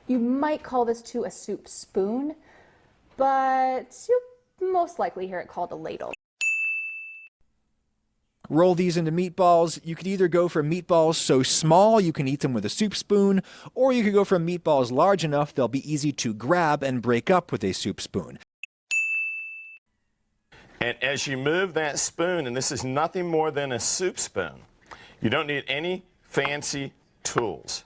You might call this too a soup spoon, but you'll most likely hear it called a ladle. Roll these into meatballs. You could either go for meatballs so small you can eat them with a soup spoon, or you could go for meatballs large enough they'll be easy to grab and break up with a soup spoon. And as you move that spoon, and this is nothing more than a soup spoon, you don't need any fancy tools.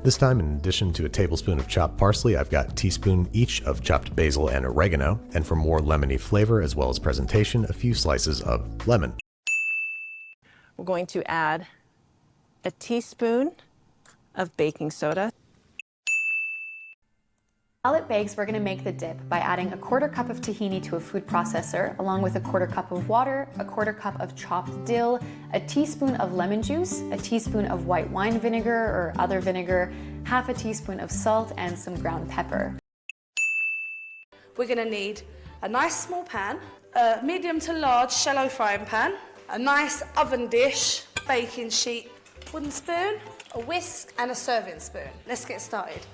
This time, in addition to a tablespoon of chopped parsley, I've got a teaspoon each of chopped basil and oregano, and for more lemony flavor as well as presentation, a few slices of lemon. We're going to add a teaspoon of baking soda. While it bakes, we're going to make the dip by adding a 1/4 cup of tahini to a food processor, along with a 1/4 cup of water, a 1/4 cup of chopped dill, a teaspoon of lemon juice, a teaspoon of white wine vinegar or other vinegar, half a teaspoon of salt, and some ground pepper. We're going to need a nice small pan, a medium to large shallow frying pan, a nice oven dish, baking sheet, wooden spoon, a whisk, and a serving spoon. Let's get started.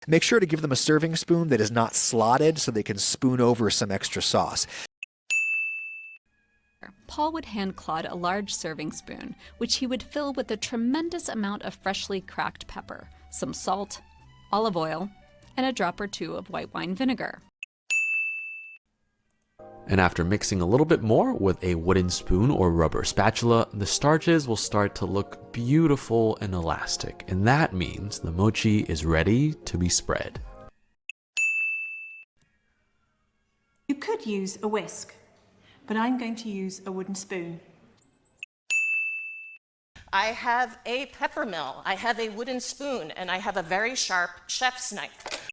Make sure to give them a serving spoon that is not slotted so they can spoon over some extra sauce. Paul would hand Claude a large serving spoon, which he would fill with a tremendous amount of freshly cracked pepper, some salt, olive oil, and a drop or two of white wine vinegar. And after mixing a little bit more with a wooden spoon or rubber spatula, the starches will start to look beautiful and elastic, and that means the mochi is ready to be spread. You could use a whisk, but I'm going to use a wooden spoon. I have a pepper mill, I have a wooden spoon, and I have a very sharp chef's knife.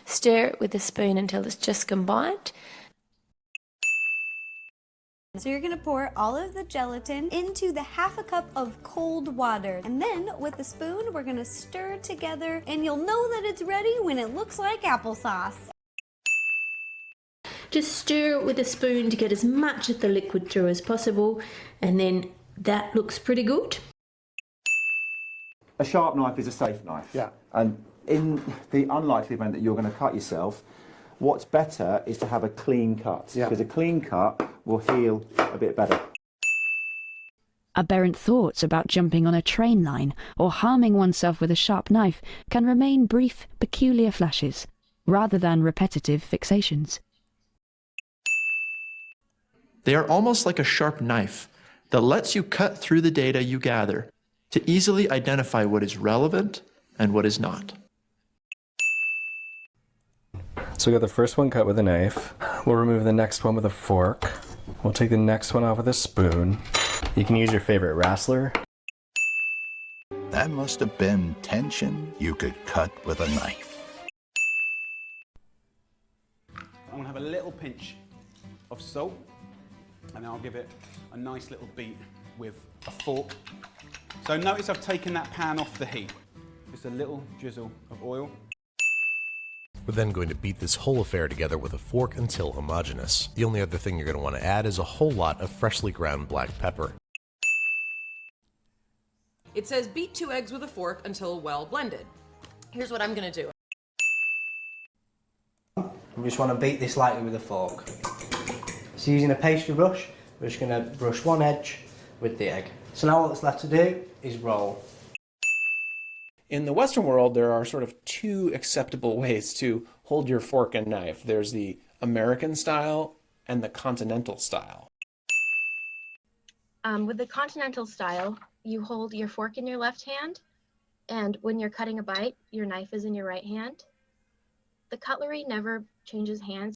Stir it with a spoon until it's just combined. So you're going to pour all of the gelatin into the 1/2 cup of cold water. And then with the spoon, we're going to stir it together, and you'll know that it's ready when it looks like applesauce. Just stir it with a spoon to get as much of the liquid through as possible, and then that looks pretty good. A sharp knife is a safe knife. Yeah. And in the unlikely event that you're going to cut yourself, what's better is to have a clean cut, because a clean cut will heal a bit better. Aberrant thoughts about jumping on a train line or harming oneself with a sharp knife can remain brief, peculiar flashes, rather than repetitive fixations. They are almost like a sharp knife that lets you cut through the data you gather to easily identify what is relevant and what is not. So we got the first one cut with a knife. We'll remove the next one with a fork. We'll take the next one off with a spoon. You can use your favorite wrestler. That must have been tension you could cut with a knife. I'm going to have a little pinch of salt, and then I'll give it a nice little beat with a fork. So notice I've taken that pan off the heat. Just a little drizzle of oil. We're then going to beat this whole affair together with a fork until homogeneous. The only other thing you're going to want to add is a whole lot of freshly ground black pepper. It says beat 2 eggs with a fork until well blended. Here's what I'm going to do. We just want to beat this lightly with a fork. So using a pastry brush, we're just going to brush one edge with the egg. So now all that's left to do is roll. In the Western world, there are sort of two acceptable ways to hold your fork and knife. There's the American style and the continental style. With the continental style, you hold your fork in your left hand, and when you're cutting a bite, your knife is in your right hand. The cutlery never changes hands.